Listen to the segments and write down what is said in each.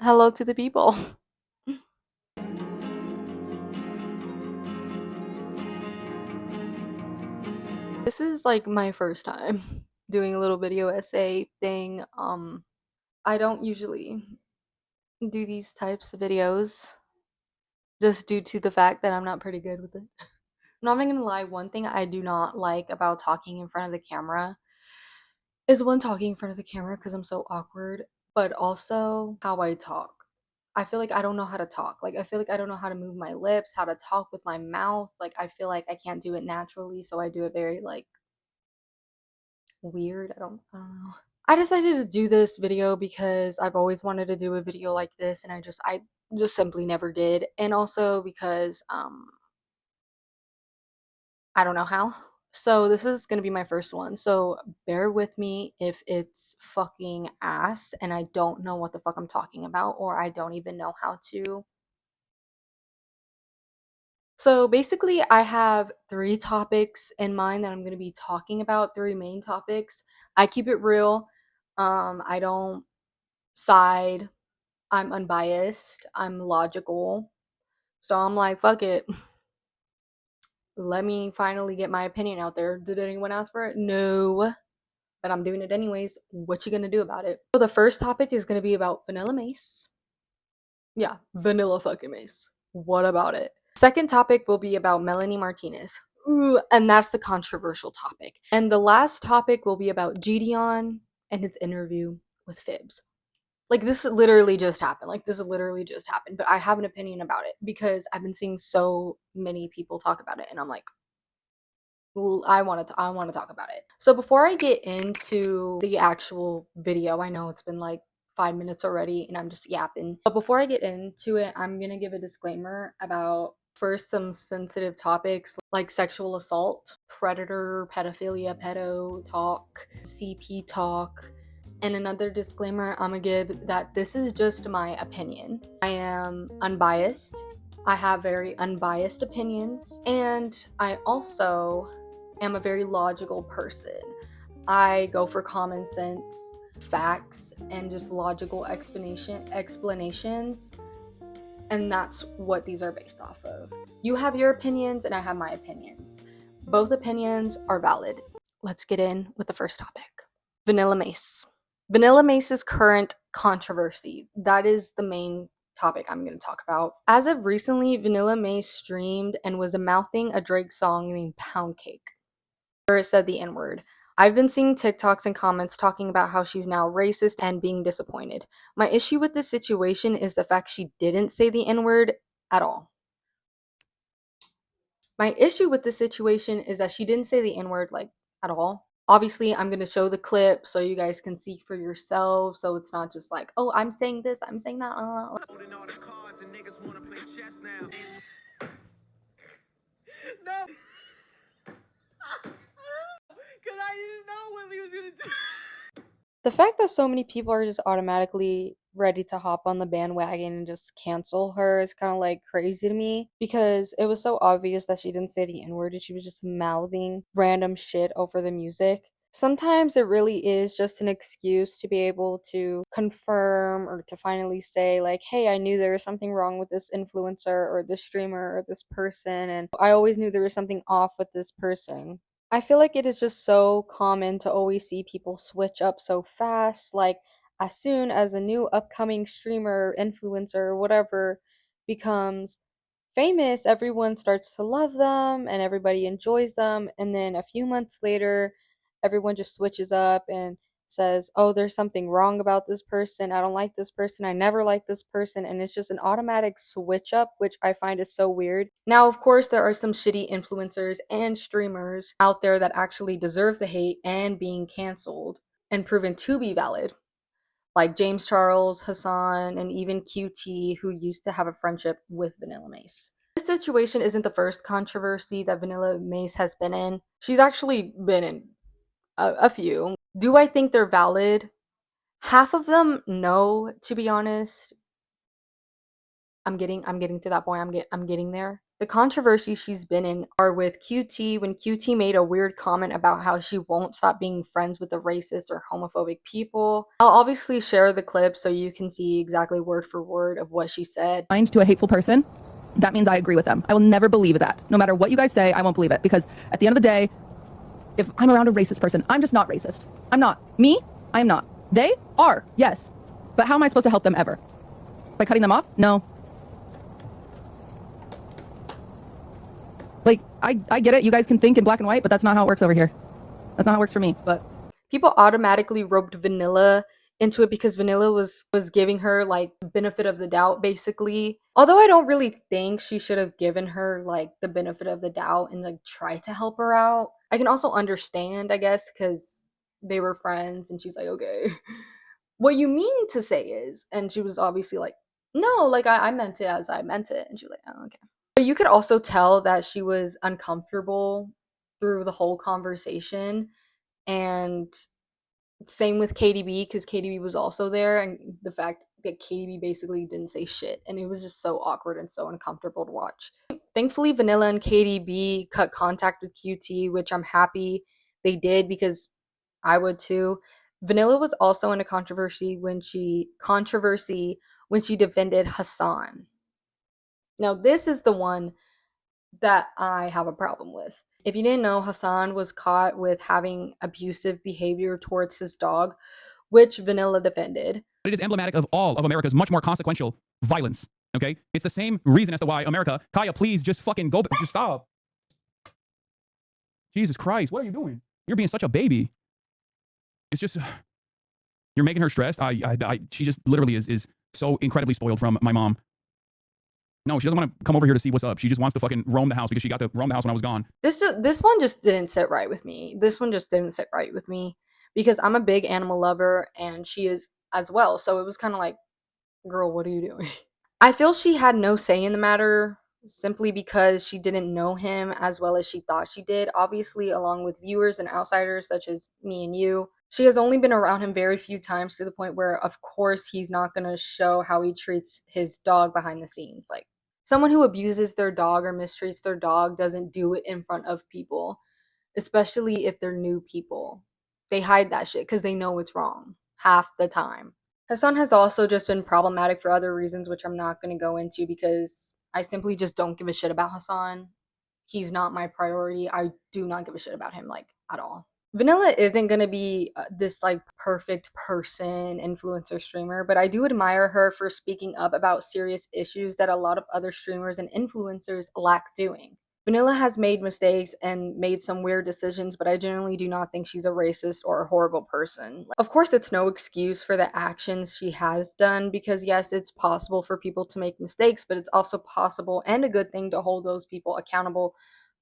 Hello to the people. This is like my first time doing a little video essay thing. I don't usually do these types of videos just due to the fact that I'm not pretty good with it. I'm not even gonna lie, one thing I do not like about talking in front of the camera is one talking in front of the camera because I'm so awkward, but also how I talk. I feel like I don't know how to talk. Like I feel like I don't know how to move my lips, how to talk with my mouth. Like I feel like I can't do it naturally, so I do it very like weird. I don't know. I decided to do this video because I've always wanted to do a video like this and I just simply never did. And also because I don't know how. So this is going to be my first one. So bear with me if it's fucking ass and I don't know what the fuck I'm talking about or I don't even know how to. So basically I have 3 topics in mind that I'm going to be talking about, 3 main topics. I keep it real. I don't side. I'm unbiased. I'm logical. So I'm like, fuck it. Let me finally get my opinion out there. Did anyone ask for it? No. But I'm doing it anyways. What you gonna do about it? So the first topic is gonna be about Vanilla Mace. Yeah, Vanilla fucking Mace. What about it? Second topic will be about Melanie Martinez. Ooh, and that's the controversial topic. And the last topic will be about GDON and his interview with Fibs. Like this literally just happened. Like this literally just happened, but I have an opinion about it because I've been seeing so many people talk about it and I'm like, well, I want to talk about it. So before I get into the actual video, I know it's been like 5 minutes already and I'm just yapping. But before I get into it, I'm going to give a disclaimer about first some sensitive topics like sexual assault, predator, pedophilia, pedo talk, CP talk, and another disclaimer I'm gonna give that this is just my opinion. I am unbiased. I have very unbiased opinions, and I also am a very logical person. I go for common sense, facts, and just logical explanations, and that's what these are based off of. You have your opinions, and I have my opinions. Both opinions are valid. Let's get in with the first topic. Vanilla Mace. Vanilla Mace's current controversy. That is the main topic I'm going to talk about. As of recently, Vanilla Mace streamed and was mouthing a Drake song named Pound Cake, where it said the N word. I've been seeing TikToks and comments talking about how she's now racist and being disappointed. My issue with this situation is the fact she didn't say the N word at all. My issue with this situation is that she didn't say the N word like at all. Obviously, I'm going to show the clip so you guys can see for yourselves. So it's not just like, oh, I'm saying this, I'm saying that. Holding all the cards and niggas wanna play chess now. No, because I didn't know what he was gonna do. The fact that so many people are just automatically ready to hop on the bandwagon and just cancel her is kind of like crazy to me because it was so obvious that she didn't say the N word and she was just mouthing random shit over the music. Sometimes it really is just an excuse to be able to confirm or to finally say, like, hey, I knew there was something wrong with this influencer or this streamer or this person, and I always knew there was something off with this person. I feel like it is just so common to always see people switch up so fast. Like, as soon as a new upcoming streamer, influencer, or whatever becomes famous, everyone starts to love them and everybody enjoys them. And then a few months later, everyone just switches up and says, oh, there's something wrong about this person. I don't like this person. I never liked this person. And it's just an automatic switch up, which I find is so weird. Now, of course, there are some shitty influencers and streamers out there that actually deserve the hate and being canceled and proven to be valid, like James Charles, Hassan, and even QT, who used to have a friendship with Vanilla Mace. This situation isn't the first controversy that Vanilla Mace has been in. She's actually been in a few. Do I think they're valid? Half of them, no, to be honest. I'm getting to that point. I'm getting there. The controversy she's been in are with QT when QT made a weird comment about how she won't stop being friends with the racist or homophobic people. I'll obviously share the clip so you can see exactly word for word of what she said. To a hateful person, that means I agree with them. I will never believe that. No matter what you guys say, I won't believe it, because at the end of the day, if I'm around a racist person, I'm just not racist. I'm not. Me, I am not. They are, yes. But how am I supposed to help them ever? By cutting them off? No. Like, I get it. You guys can think in black and white, but that's not how it works over here. That's not how it works for me. But people automatically roped Vanilla into it because Vanilla was giving her like the benefit of the doubt, basically. Although I don't really think she should have given her like the benefit of the doubt and like try to help her out. I can also understand, I guess, because they were friends and she's like, okay, what you mean to say is, and she was obviously like, no, like I meant it as I meant it. And she's like, oh, okay. But you could also tell that she was uncomfortable through the whole conversation. And same with KDB, because KDB was also there, and the fact that KDB basically didn't say shit, and it was just so awkward and so uncomfortable to watch. Thankfully, Vanilla and KDB cut contact with QT, which I'm happy they did because I would too. Vanilla was also in a controversy when she defended Hassan. Now, this is the one that I have a problem with. If you didn't know, Hassan was caught with having abusive behavior towards his dog, which Vanilla defended. It is emblematic of all of America's much more consequential violence. Okay? It's the same reason as to why America, Kaya, please just fucking go, just stop. Jesus Christ, what are you doing? You're being such a baby. It's just, you're making her stressed. She just literally is so incredibly spoiled from my mom. No, she doesn't want to come over here to see what's up. She just wants to fucking roam the house because she got to roam the house when I was gone. This one just didn't sit right with me. This one just didn't sit right with me because I'm a big animal lover and she is as well. So it was kind of like, girl, what are you doing? I feel she had no say in the matter simply because she didn't know him as well as she thought she did. Obviously, along with viewers and outsiders such as me and you, she has only been around him very few times to the point where, of course, he's not going to show how he treats his dog behind the scenes. Like, someone who abuses their dog or mistreats their dog doesn't do it in front of people, especially if they're new people. They hide that shit because they know it's wrong half the time. Hassan has also just been problematic for other reasons, which I'm not going to go into because I simply just don't give a shit about Hassan. He's not my priority. I do not give a shit about him, like, at all. Vanilla isn't going to be this like perfect person, influencer, streamer, but I do admire her for speaking up about serious issues that a lot of other streamers and influencers lack doing. Vanilla has made mistakes and made some weird decisions, but I generally do not think she's a racist or a horrible person. Of course, it's no excuse for the actions she has done because, yes, it's possible for people to make mistakes, but it's also possible and a good thing to hold those people accountable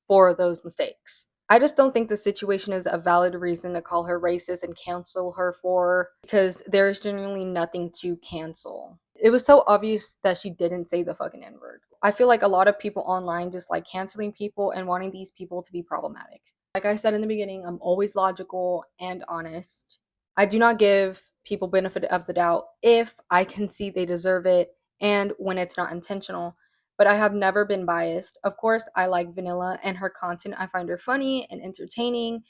for those mistakes. I just don't think the situation is a valid reason to call her racist and cancel her for, because there is genuinely nothing to cancel. It was so obvious that she didn't say the fucking N-word. I feel like a lot of people online just like canceling people and wanting these people to be problematic. Like I said in the beginning, I'm always logical and honest. I do not give people benefit of the doubt if I can see they deserve it and when it's not intentional, but I have never been biased. Of course, I like Vanilla and her content. I find her funny and entertaining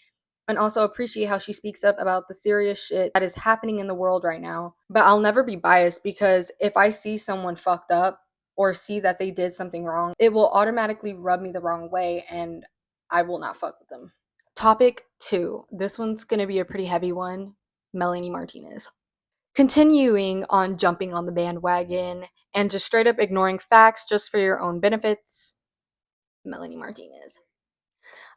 and also appreciate how she speaks up about the serious shit that is happening in the world right now. But I'll never be biased because if I see someone fucked up or see that they did something wrong, it will automatically rub me the wrong way and I will not fuck with them. Topic 2. This one's going to be a pretty heavy one. Melanie Martinez. Continuing on jumping on the bandwagon and just straight up ignoring facts just for your own benefits, Melanie Martinez.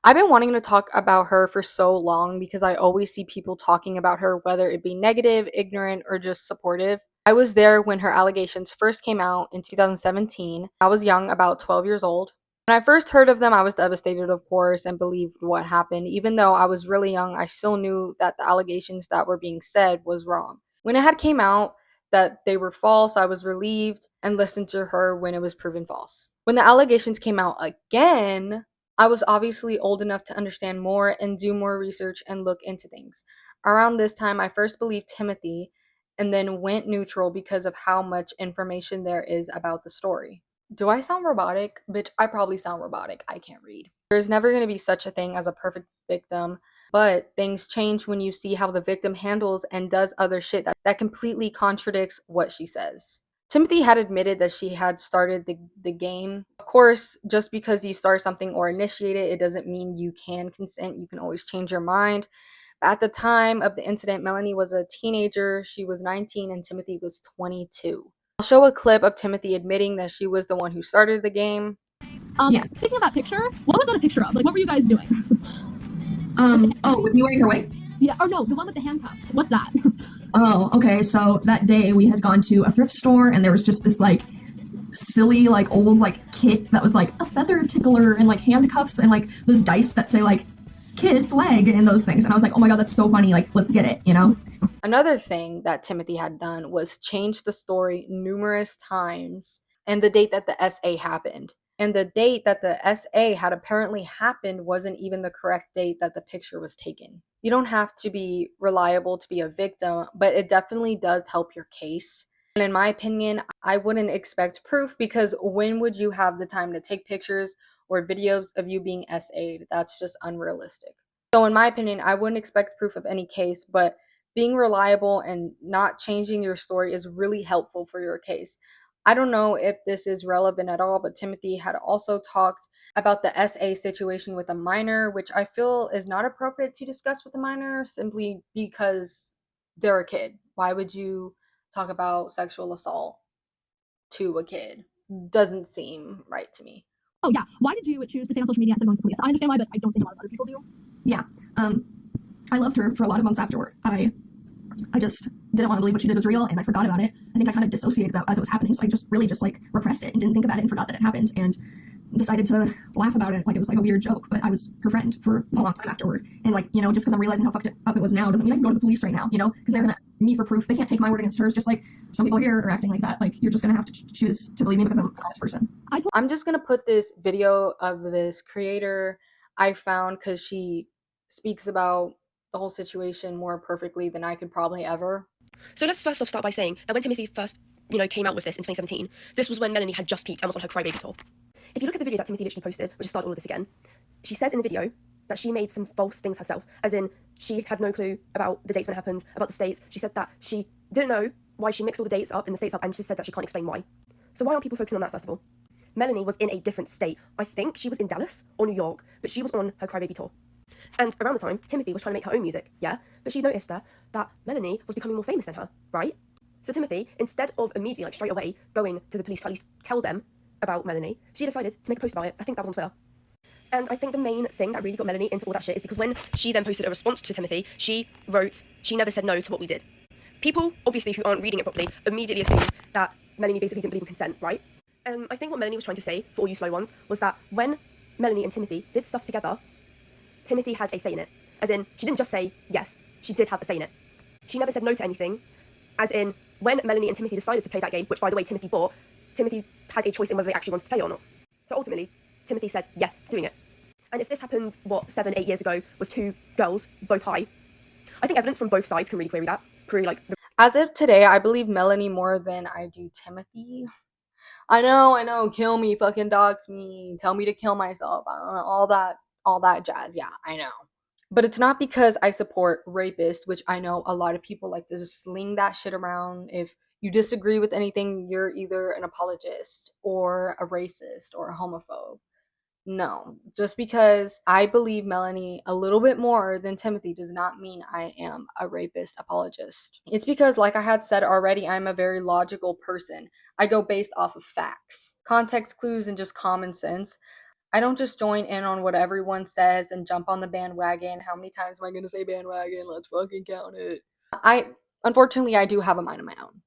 I've been wanting to talk about her for so long because I always see people talking about her, whether it be negative, ignorant, or just supportive. I was there when her allegations first came out in 2017. I was young, about 12 years old. When I first heard of them, I was devastated, of course, and believed what happened. Even though I was really young, I still knew that the allegations that were being said was wrong. When it had came out that they were false, I was relieved and listened to her when it was proven false. When the allegations came out again, I was obviously old enough to understand more and do more research and look into things. Around this time, I first believed Timothy and then went neutral because of how much information there is about the story. Do I sound robotic? Bitch, I probably sound robotic. I can't read. There's never going to be such a thing as a perfect victim, but things change when you see how the victim handles and does other shit that completely contradicts what she says. Timothy had admitted that she had started the game. Of course, just because you start something or initiate it, it doesn't mean you can consent. You can always change your mind. But at the time of the incident, Melanie was a teenager. She was 19 and Timothy was 22. I'll show a clip of Timothy admitting that she was the one who started the game. Yeah. Speaking of that picture, what was that a picture of? Like, what were you guys doing? Oh, with me wearing her wig? Yeah, or no, the one with the handcuffs. What's that? Oh, okay. So that day we had gone to a thrift store and there was just this like silly like old like kit that was like a feather tickler and like handcuffs and like those dice that say like kiss leg and those things. And I was like, oh my god, that's so funny. Like, let's get it, you know? Another thing that Timothy had done was change the story numerous times and the date that the SA happened. And the date that the SA had apparently happened wasn't even the correct date that the picture was taken. You don't have to be reliable to be a victim, but it definitely does help your case. And in my opinion, I wouldn't expect proof because when would you have the time to take pictures or videos of you being SA'd? That's just unrealistic. So, in my opinion, I wouldn't expect proof of any case, but being reliable and not changing your story is really helpful for your case. I don't know if this is relevant at all, but Timothy had also talked about the SA situation with a minor, which I feel is not appropriate to discuss with a minor simply because they're a kid. Why would you talk about sexual assault to a kid? Doesn't seem right to me. Oh yeah, why did you choose to stay on social media instead of going to police? I understand why, but I don't think a lot of other people do. Yeah. I loved her for a lot of months afterward. I just didn't want to believe what she did was real and I forgot about it. I think I kind of dissociated as it was happening, so I just really just like repressed it and didn't think about it and forgot that it happened and decided to laugh about it like it was like a weird joke, but I was her friend for a long time afterward. And like, you know, just because I'm realizing how fucked up it was now doesn't mean I can go to the police right now, you know, because they're gonna me for proof. They can't take my word against hers, just like some people here are acting like that. Like, you're just gonna have to choose to believe me because I'm an honest person. I'm just gonna put this video of this creator I found because she speaks about the whole situation more perfectly than I could probably ever. So let's first off start by saying that when Timothy first, came out with this in 2017, this was when Melanie had just peaked and was on her crybaby tour. If you look at the video that Timothy literally posted, we'll just start all of this again, she says in the video that she made some false things herself, as in she had no clue about the dates when it happened, about the states. She said that she didn't know why she mixed all the dates up and the states up, and she said that she can't explain why. So why aren't people focusing on that, first of all? Melanie was in a different state. I think she was in Dallas or New York, but she was on her crybaby tour. And around the time, Timothy was trying to make her own music, yeah? But she noticed that Melanie was becoming more famous than her, right? So Timothy, instead of immediately, like straight away, going to the police to at least tell them about Melanie, she decided to make a post about it. I think that was on Twitter. And I think the main thing that really got Melanie into all that shit is because when she then posted a response to Timothy, she wrote, "She never said no to what we did." People, obviously, who aren't reading it properly, immediately assume that Melanie basically didn't believe in consent, right? And I think what Melanie was trying to say, for all you slow ones, was that when Melanie and Timothy did stuff together, Timothy had a say in it. As in, she didn't just say yes, she did have a say in it. She never said no to anything. As in, when Melanie and Timothy decided to play that game, which by the way Timothy bought, Timothy had a choice in whether they actually wanted to play or not. So ultimately, Timothy said yes to doing it. And if this happened, 7, 8 years ago, with two girls, both high, I think evidence from both sides can really query that. As of today, I believe Melanie more than I do Timothy. I know, kill me, fucking dox me, tell me to kill myself, all that jazz, yeah, I know. But it's not because I support rapists, which I know a lot of people like to just sling that shit around. If you disagree with anything, you're either an apologist or a racist or a homophobe. No, just because I believe Melanie a little bit more than Timothy does not mean I am a rapist apologist. It's because, like I had said already, I'm a very logical person. I go based off of facts, context clues, and just common sense. I don't just join in on what everyone says and jump on the bandwagon. How many times am I going to say bandwagon? Let's fucking count it. Unfortunately, I do have a mind of my own.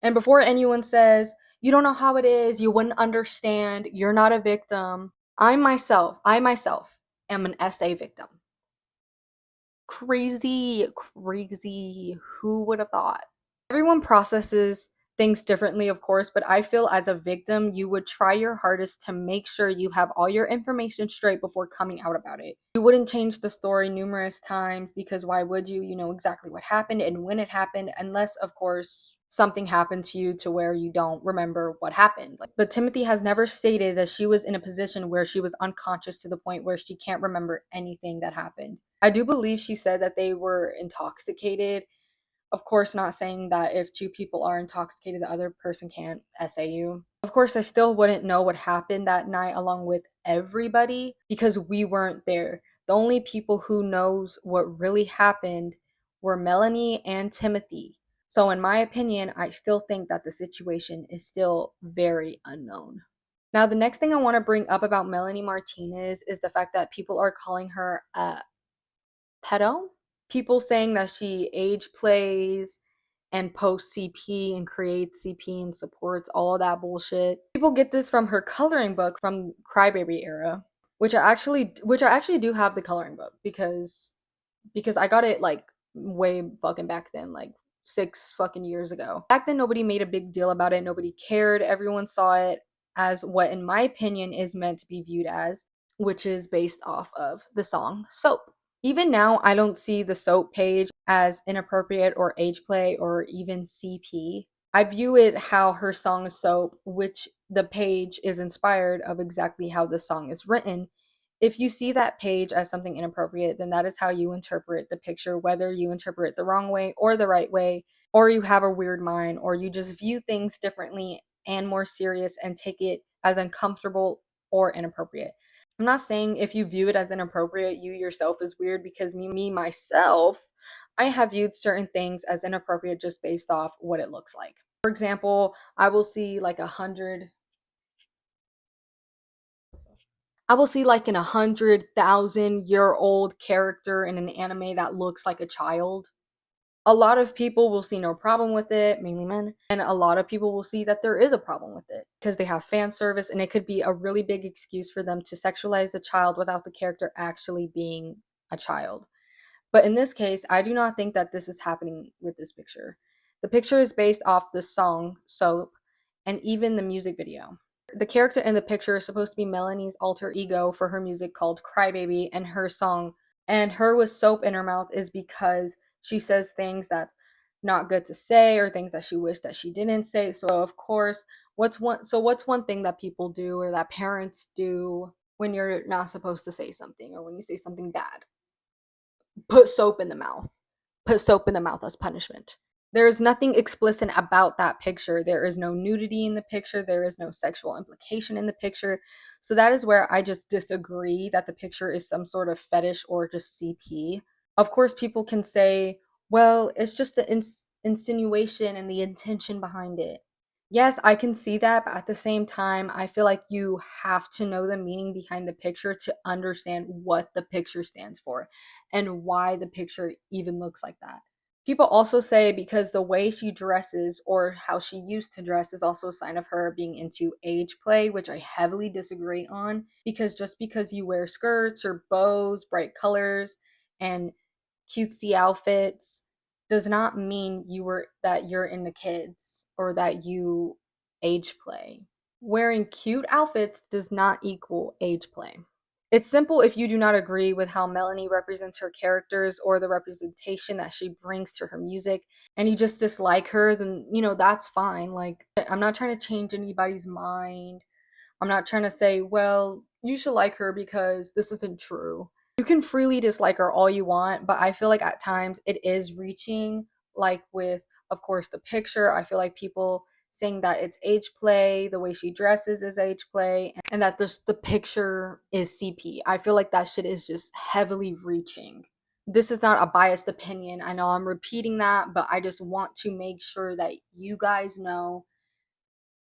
And before anyone says, you don't know how it is, you wouldn't understand, you're not a victim, I myself am an SA victim. Crazy, crazy. Who would have thought? Everyone processes things differently, of course, but I feel as a victim, you would try your hardest to make sure you have all your information straight before coming out about it. You wouldn't change the story numerous times because why would you? You know exactly what happened and when it happened, unless, of course, something happened to you to where you don't remember what happened. But Timothy has never stated that she was in a position where she was unconscious to the point where she can't remember anything that happened. I do believe she said that they were intoxicated. Of course, not saying that if two people are intoxicated, the other person can't SAU. Of course, I still wouldn't know what happened that night along with everybody because we weren't there. The only people who knows what really happened were Melanie and Timothy. So in my opinion, I still think that the situation is still very unknown. Now, the next thing I want to bring up about Melanie Martinez is the fact that people are calling her a pedo. People saying that she age plays and posts CP and creates CP and supports all of that bullshit. People get this from her coloring book from Crybaby era, which I actually do have the coloring book because I got it like way fucking back then, like 6 fucking years ago. Back then, nobody made a big deal about it. Nobody cared. Everyone saw it as what, in my opinion, is meant to be viewed as, which is based off of the song Soap. Even now, I don't see the Soap page as inappropriate or age play or even CP. I view it how her song Soap, which the page is inspired of exactly how the song is written. If you see that page as something inappropriate, then that is how you interpret the picture, whether you interpret it the wrong way or the right way, or you have a weird mind, or you just view things differently and more serious and take it as uncomfortable or inappropriate. I'm not saying if you view it as inappropriate, you yourself is weird because me myself, I have viewed certain things as inappropriate just based off what it looks like. For example, I will see like an 100,000-year-old character in an anime that looks like a child. A lot of people will see no problem with it, mainly men, and a lot of people will see that there is a problem with it because they have fan service and it could be a really big excuse for them to sexualize the child without the character actually being a child. But in this case, I do not think that this is happening with this picture. The picture is based off the song Soap and even the music video. The character in the picture is supposed to be Melanie's alter ego for her music called Crybaby, and her song and her with soap in her mouth is because she says things that's not good to say or things that she wished that she didn't say. So of course, what's one thing that people do or that parents do when you're not supposed to say something or when you say something bad? Put soap in the mouth. Put soap in the mouth as punishment. There is nothing explicit about that picture. There is no nudity in the picture. There is no sexual implication in the picture. So that is where I just disagree that the picture is some sort of fetish or just CP. Of course, people can say, well, it's just the insinuation and the intention behind it. Yes, I can see that, but at the same time, I feel like you have to know the meaning behind the picture to understand what the picture stands for and why the picture even looks like that. People also say because the way she dresses or how she used to dress is also a sign of her being into age play, which I heavily disagree on because just because you wear skirts or bows, bright colors, and cutesy outfits does not mean you're into kids or that you age play. Wearing cute outfits does not equal age play. It's simple if you do not agree with how Melanie represents her characters or the representation that she brings to her music and you just dislike her, then that's fine. Like, I'm not trying to change anybody's mind. I'm not trying to say, well, you should like her because this isn't true. You can freely dislike her all you want, but I feel like at times it is reaching, like with, of course, the picture. I feel like people saying that it's age play, the way she dresses is age play, and that the picture is CP. I feel like that shit is just heavily reaching. This is not a biased opinion. I know I'm repeating that, but I just want to make sure that you guys know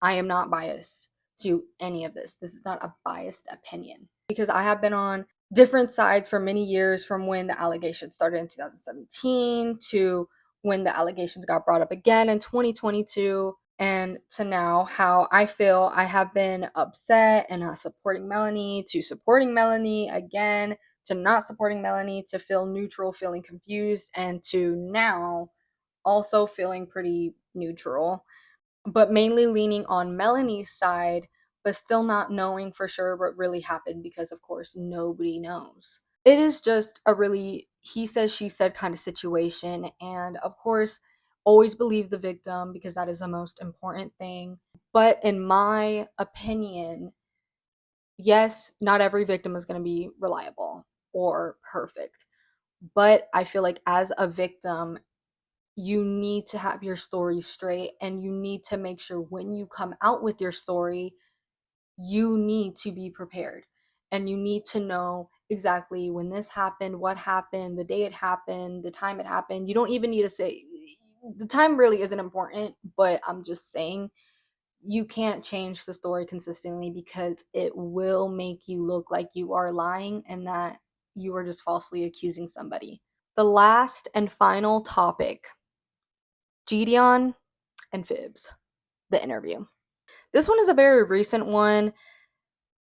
I am not biased to any of this. This is not a biased opinion because I have been on different sides for many years from when the allegations started in 2017 to when the allegations got brought up again in 2022 and to now how I feel I have been upset and not supporting Melanie to supporting Melanie again to not supporting Melanie to feel neutral, feeling confused and to now also feeling pretty neutral but mainly leaning on Melanie's side, but still not knowing for sure what really happened because, of course, nobody knows. It is just a really he said, she said kind of situation. And of course, Always believe the victim because that is the most important thing. But in my opinion, yes, not every victim is going to be reliable or perfect. But I feel like as a victim, you need to have your story straight, and you need to make sure when you come out with your story, you need to be prepared, and you need to know exactly when this happened, what happened, the day it happened, the time it happened. You don't even need to say the time, really isn't important, but I'm just saying you can't change the story consistently because it will make you look like you are lying and that you are just falsely accusing somebody. The last and final topic, GDON and Fibs, the interview. This one is a very recent one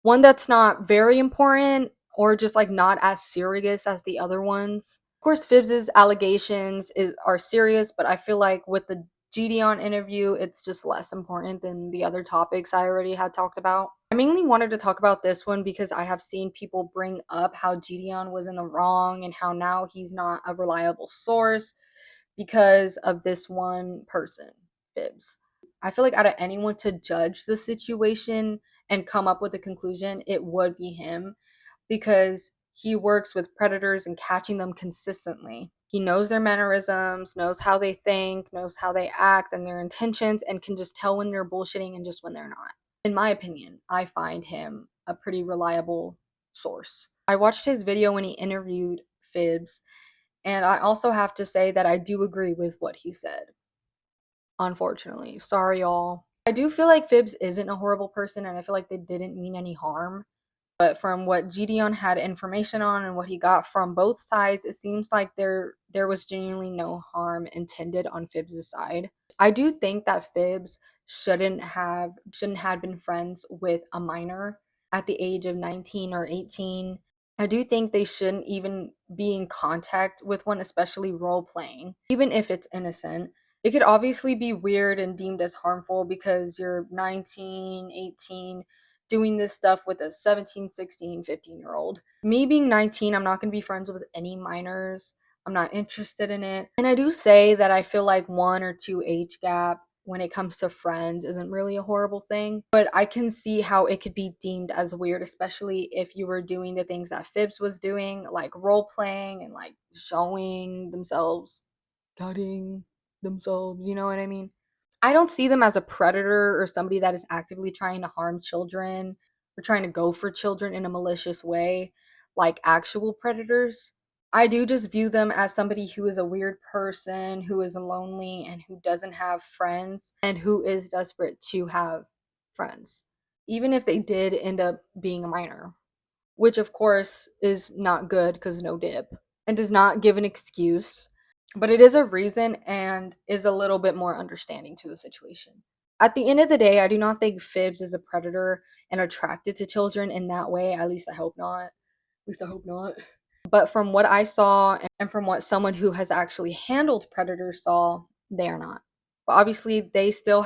that's not very important or just like not as serious as the other ones. Of course, Fibs's allegations are serious, but I feel like with the GDON interview, it's just less important than the other topics I already had talked about. I mainly wanted to talk about this one because I have seen people bring up how GDON was in the wrong and how now he's not a reliable source because of this one person, Fibs. I feel like out of anyone to judge the situation and come up with a conclusion, it would be him because he works with predators and catching them consistently. He knows their mannerisms, knows how they think, knows how they act and their intentions, and can just tell when they're bullshitting and just when they're not. In my opinion, I find him a pretty reliable source. I watched his video when he interviewed Fibs, and I also have to say that I do agree with what he said. Unfortunately. Sorry, y'all. I do feel like Fibs isn't a horrible person, and I feel like they didn't mean any harm. But from what GDON had information on and what he got from both sides, it seems like there was genuinely no harm intended on Fibs' side. I do think that Fibs shouldn't have been friends with a minor at the age of 19 or 18. I do think they shouldn't even be in contact with one, especially role playing, even if it's innocent. It could obviously be weird and deemed as harmful because you're 19, 18, doing this stuff with a 17, 16, 15-year-old. Me being 19, I'm not going to be friends with any minors. I'm not interested in it. And I do say that I feel like 1 or 2 age gap when it comes to friends isn't really a horrible thing, but I can see how it could be deemed as weird, especially if you were doing the things that Fibs was doing, like role playing and like showing themselves, cutting themselves, you know what I mean? I don't see them as a predator or somebody that is actively trying to harm children or trying to go for children in a malicious way, like actual predators. I do just view them as somebody who is a weird person, who is lonely, and who doesn't have friends, and who is desperate to have friends, even if they did end up being a minor, which of course is not good because no dip, and does not give an excuse, but it is a reason and is a little bit more understanding to the situation. At the end of the day, I do not think Fibs is a predator and attracted to children in that way. At least I hope not. At least I hope not. But from what I saw and from what someone who has actually handled predators saw, they are not. But obviously they still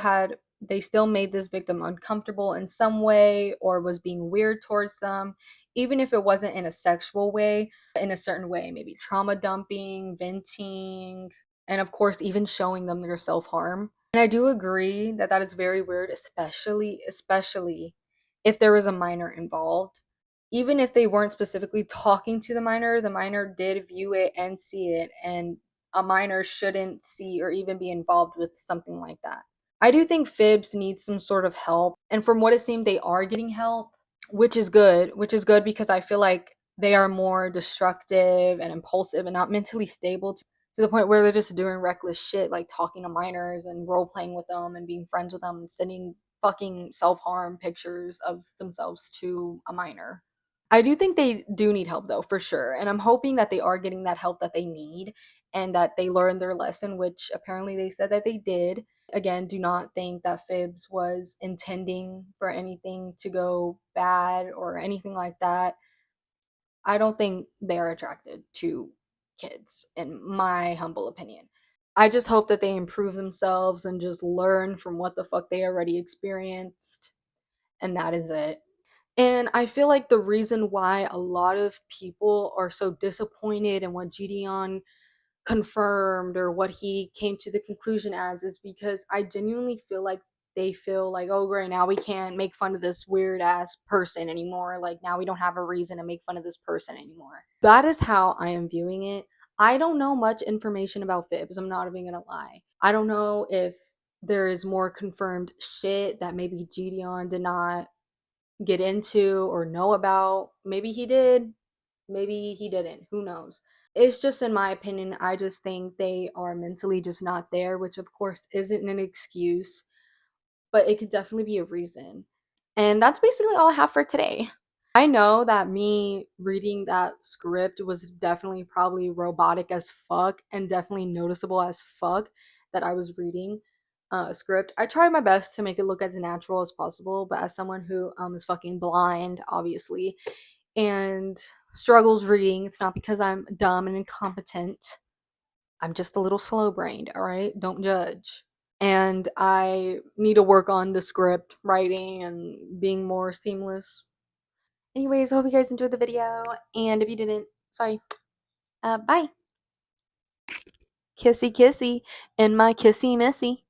made this victim uncomfortable in some way or was being weird towards them, even if it wasn't in a sexual way, in a certain way, maybe trauma dumping, venting, and of course even showing them their self-harm. And I do agree that that is very weird, especially if there was a minor involved. Even if they weren't specifically talking to the minor did view it and see it, and a minor shouldn't see or even be involved with something like that. I do think Fibs needs some sort of help, and from what it seemed, they are getting help, which is good because I feel like they are more destructive and impulsive and not mentally stable to the point where they're just doing reckless shit like talking to minors and role playing with them and being friends with them and sending fucking self-harm pictures of themselves to a minor. I do think they do need help though, for sure. And I'm hoping that they are getting that help that they need and that they learned their lesson, which apparently they said that they did. Again, do not think that Fibs was intending for anything to go bad or anything like that. I don't think they are attracted to kids, in my humble opinion. I just hope that they improve themselves and just learn from what the fuck they already experienced. And that is it. And I feel like the reason why a lot of people are so disappointed in what GDON confirmed or what he came to the conclusion as is because I genuinely feel like they feel like, oh, great, now we can't make fun of this weird ass person anymore. Like, now we don't have a reason to make fun of this person anymore. That is how I am viewing it. I don't know much information about Fibs. I'm not even gonna lie. I don't know if there is more confirmed shit that maybe GDON did not get into or know about. Maybe he did, maybe he didn't. Who knows? It's just in my opinion, I just think they are mentally just not there, which of course isn't an excuse, but it could definitely be a reason. And that's basically all I have for today. I know that me reading that script was definitely probably robotic as fuck and definitely noticeable as fuck that I was reading a script. I tried my best to make it look as natural as possible, but as someone who is fucking blind, obviously, and struggles reading, it's not because I'm dumb and incompetent. I'm just a little slow brained, all right? Don't judge. And I need to work on the script writing and being more seamless. Anyways, I hope you guys enjoyed the video, and if you didn't, sorry. Bye. Kissy kissy and my kissy missy.